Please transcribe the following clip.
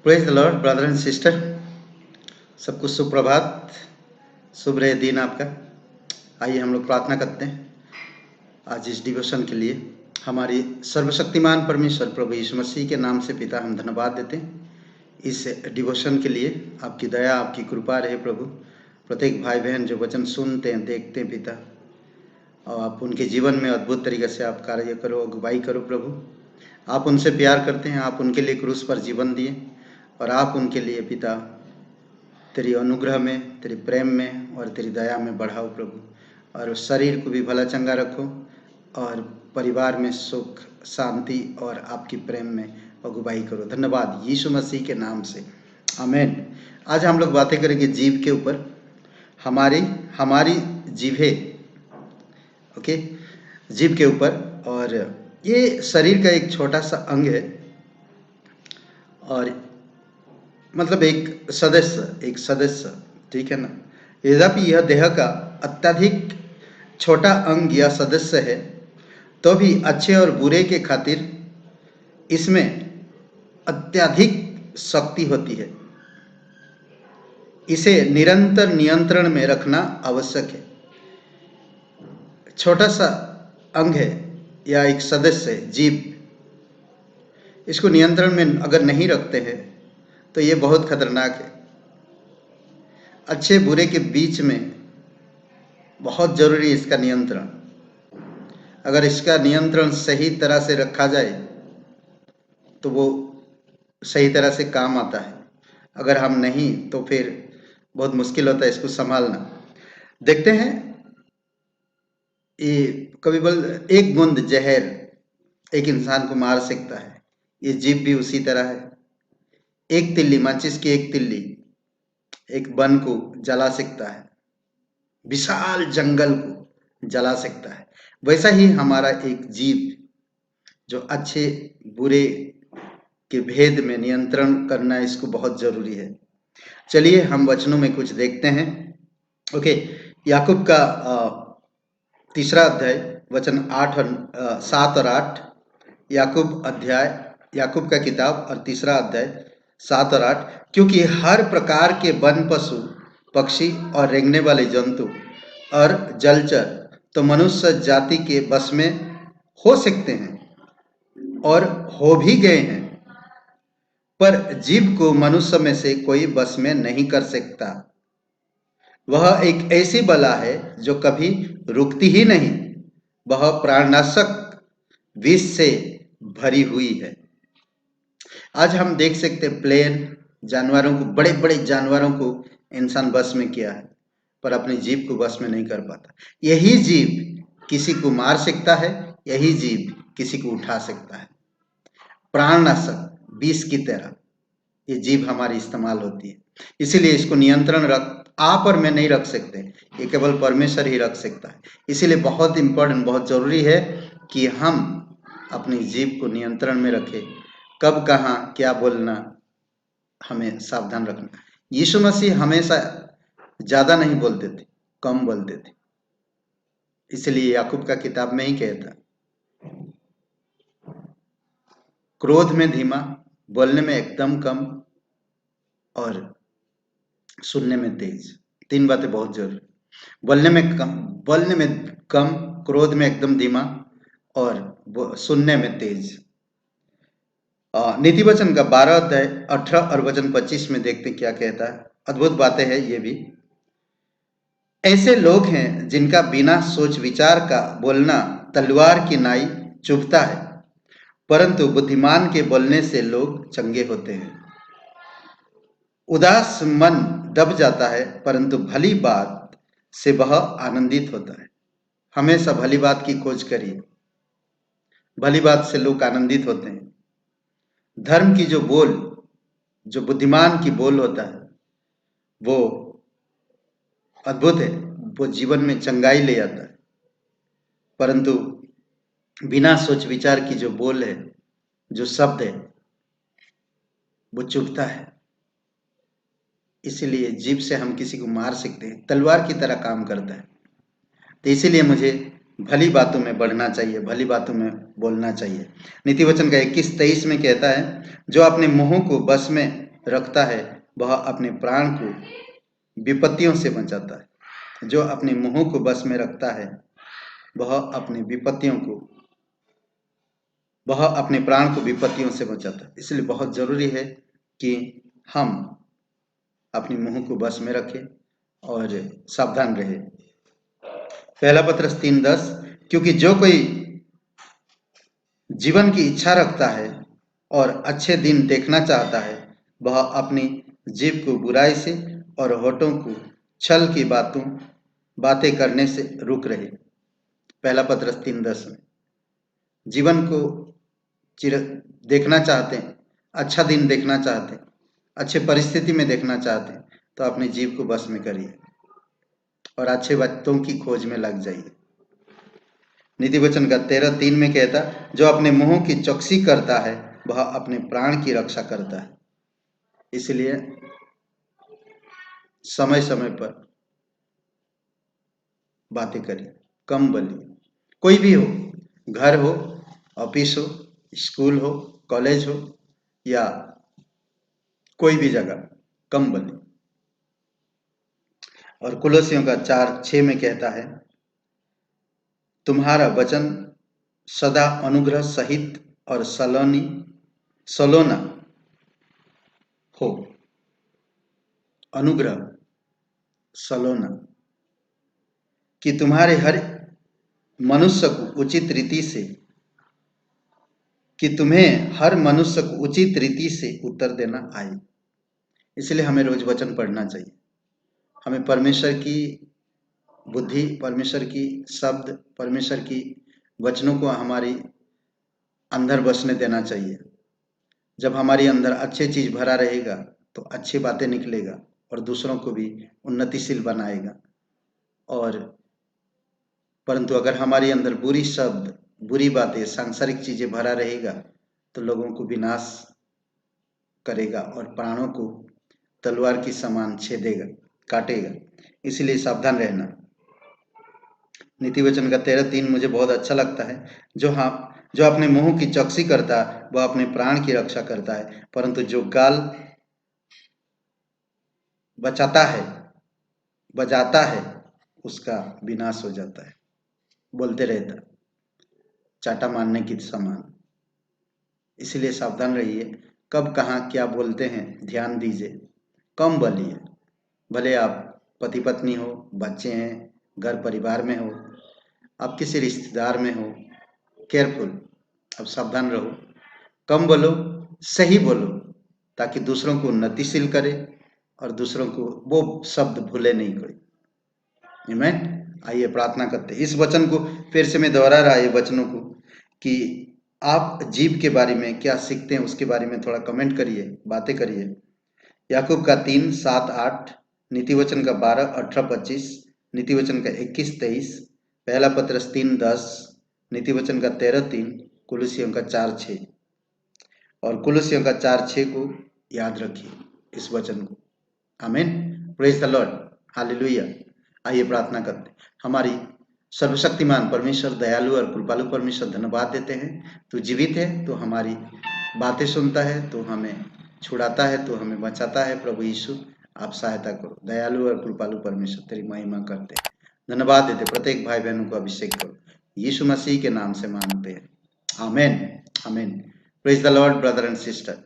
Praise the Lord brother and sister, सबको सुप्रभात, शुभ रहे दिन आपका। आइए हम लोग प्रार्थना करते हैं आज इस डिवोशन के लिए। हमारी सर्वशक्तिमान परमेश्वर प्रभु यीशु मसीह के नाम से पिता हम धन्यवाद देते हैं इस डिवोशन के लिए। आपकी दया आपकी कृपा रहे प्रभु। प्रत्येक भाई बहन जो वचन सुनते हैं देखते हैं पिता, और आप उनके जीवन में अद्भुत तरीके से आप कार्य करो, अगुवाई करो प्रभु। आप उनसे प्यार करते हैं, आप उनके लिए क्रूस पर जीवन दिए और आप उनके लिए पिता तेरी अनुग्रह में, तेरे प्रेम में और तेरी दया में बढ़ाओ प्रभु। और शरीर को भी भला चंगा रखो और परिवार में सुख शांति और आपकी प्रेम में अगुवाई करो। धन्यवाद यीशु मसीह के नाम से, आमीन। आज हम लोग बातें करेंगे जीभ के ऊपर। हमारी जीभें, ओके, जीभ के ऊपर। और ये शरीर का एक छोटा सा अंग है, और मतलब एक सदस्य, ठीक है ना। यद्यपि यह देह का अत्यधिक छोटा अंग या सदस्य है, तो भी अच्छे और बुरे के खातिर इसमें अत्यधिक शक्ति होती है। इसे निरंतर नियंत्रण में रखना आवश्यक है। छोटा सा अंग है या एक सदस्य है जीभ, इसको नियंत्रण में अगर नहीं रखते हैं तो ये बहुत खतरनाक है। अच्छे बुरे के बीच में बहुत जरूरी है इसका नियंत्रण। अगर इसका नियंत्रण सही तरह से रखा जाए तो वो सही तरह से काम आता है। अगर हम नहीं तो फिर बहुत मुश्किल होता है इसको संभालना। देखते हैं, ये कभी एक बूंद जहर एक इंसान को मार सकता है। ये जीभ भी उसी तरह है। एक तिल्ली, माचिस की एक तिल्ली एक वन को जला सकता है, विशाल जंगल को जला सकता है। वैसा ही हमारा एक जीभ, जो अच्छे बुरे के भेद में नियंत्रण करना, इसको बहुत जरूरी है। चलिए हम वचनों में कुछ देखते हैं। ओके, याकूब का 3 अध्याय वचन 7 और 8। याकूब का किताब और 3 अध्याय 7 और 8। क्योंकि हर प्रकार के वन पशु पक्षी और रेंगने वाले जंतु और जलचर तो मनुष्य जाति के बस में हो सकते हैं और हो भी गए हैं, पर जीभ को मनुष्य में से कोई बस में नहीं कर सकता। वह एक ऐसी बला है जो कभी रुकती ही नहीं। वह प्राणनाशक विष से भरी हुई है। आज हम देख सकते हैं प्लेन जानवरों को, बड़े बड़े जानवरों को इंसान बस में किया है, पर अपनी जीभ को बस में नहीं कर पाता। यही जीभ किसी को मार सकता है, यही जीभ किसी को उठा सकता है। प्राणनाशक विष की तरह ये जीभ हमारी इस्तेमाल होती है। इसीलिए इसको नियंत्रण आप और मैं नहीं रख सकते, ये केवल परमेश्वर ही रख सकता है। इसीलिए बहुत इंपॉर्टेंट, बहुत जरूरी है कि हम अपनी जीभ को नियंत्रण में रखें। कब कहाँ क्या बोलना हमें सावधान रखना। यीशु मसीह हमेशा ज्यादा नहीं बोलते थे, कम बोलते थे। इसलिए याकूब का किताब में ही कहता, क्रोध में धीमा, बोलने में एकदम कम और सुनने में तेज। 3 बातें बहुत जरूरी। बोलने में कम, क्रोध में एकदम धीमा और सुनने में तेज। नीति वचन का 12 अध्याय 18 और वचन 25 में देखते क्या कहता है। अद्भुत बातें हैं ये भी। ऐसे लोग हैं जिनका बिना सोच विचार का बोलना तलवार की नाई चुभता है, परंतु बुद्धिमान के बोलने से लोग चंगे होते हैं। उदास मन दब जाता है, परंतु भली बात से वह आनंदित होता है। हमेशा भली बात की खोज करिए, भली बात से लोग आनंदित होते हैं। धर्म की जो बुद्धिमान की बोल होता है वो अद्भुत है, वो जीवन में चंगाई ले आता है। परंतु बिना सोच विचार की जो बोल है, जो शब्द है, वो चुभता है। इसीलिए जीभ से हम किसी को मार सकते हैं, तलवार की तरह काम करता है। तो इसीलिए मुझे भली बातों में बढ़ना चाहिए, भली बातों में बोलना चाहिए। नीति वचन का 21-23 में कहता है, जो अपने मुंह को बस में रखता है वह अपने प्राण को विपत्तियों से बचाता है। जो अपने मुंह को बस में रखता है वह अपने प्राण को विपत्तियों से बचाता है। इसलिए बहुत जरूरी है कि हम अपने मुंह को बस में रखें और सावधान रहे। पहला पत्रस 3:10, क्योंकि जो कोई जीवन की इच्छा रखता है और अच्छे दिन देखना चाहता है वह अपनी जीभ को बुराई से और होठों को छल की बातें करने से रुक रहे। पहला पत्रस 3:10 में जीवन को देखना चाहते हैं, अच्छा दिन देखना चाहते हैं, अच्छे परिस्थिति में देखना चाहते हैं तो अपनी जीभ को बस में करिए और अच्छे बातों की खोज में लग जाइए। नीति वचन का 13:3 में कहता, जो अपने मुंह की चौकसी करता है वह अपने प्राण की रक्षा करता है। इसलिए समय समय पर बातें करिए, कम बोलिए। कोई भी हो, घर हो, ऑफिस हो, स्कूल हो, कॉलेज हो या कोई भी जगह, कम बोलिए। और कुलोसियों का 4:6 में कहता है, तुम्हारा वचन सदा अनुग्रह सहित और सलोना हो। अनुग्रह सलोना, कि तुम्हारे हर मनुष्य को उचित रीति से तुम्हें हर मनुष्य को उचित रीति से उत्तर देना आए। इसलिए हमें रोज वचन पढ़ना चाहिए। हमें परमेश्वर की बुद्धि, परमेश्वर की शब्द, परमेश्वर की वचनों को हमारी अंदर बसने देना चाहिए। जब हमारी अंदर अच्छी चीज भरा रहेगा तो अच्छी बातें निकलेगा और दूसरों को भी उन्नतिशील बनाएगा। और परंतु अगर हमारी अंदर बुरी शब्द, बुरी बातें, सांसारिक चीजें भरा रहेगा तो लोगों को विनाश करेगा और प्राणों को तलवार की समान छेदेगा, काटेगा। इसलिए सावधान रहना। नीति वचन का 13:3 मुझे बहुत अच्छा लगता है, जो अपने मुंह की चौकसी करता है वह अपने प्राण की रक्षा करता है, परंतु जो गाल बजाता है उसका विनाश हो जाता है। बोलते रहता, चाटा मारने की समान। इसलिए सावधान रहिए, कब कहाँ क्या बोलते हैं ध्यान दीजिए, कम बोलिए। भले आप पति पत्नी हो, बच्चे हैं, घर परिवार में हो, आप किसी रिश्तेदार में हो, केयरफुल, अब सावधान रहो, कम बोलो, सही बोलो, ताकि दूसरों को उन्नतिशील करे और दूसरों को वो शब्द भूले नहीं कोई। आमीन। आइए प्रार्थना करते हैं। इस वचन को फिर से मैं दोहरा रहा है, वचनों को, कि आप जीव के बारे में क्या सीखते हैं उसके बारे में थोड़ा कमेंट करिए, बातें करिए। याकूब का 3:7-8, नीति वचन का 12:18-25, नीति वचन का 21-23, पहला पत्रस 3:10, नीति वचन का 13:3, कुलुसियों का 4:6। और कुलुसियों का 4:6 को याद रखिए, इस वचन को। आमीन। Praise the Lord, hallelujah. आइए प्रार्थना करते हैं। हमारी सर्वशक्तिमान परमेश्वर, दयालु और कृपालु परमेश्वर, धन्यवाद देते हैं। तू जीवित है, तो हमारी बातें सुनता है, तो हमें छुड़ाता है, तो हमें बचाता है। प्रभु यीशु, आप सहायता करो। दयालु और कृपालु परमेश्वर, तेरी महिमा करते हैं, धन्यवाद देते। प्रत्येक भाई बहनों को अभिषेक करो, यीशु मसीह के नाम से मांगते हैं, आमीन, आमीन। Praise the Lord brother and sister.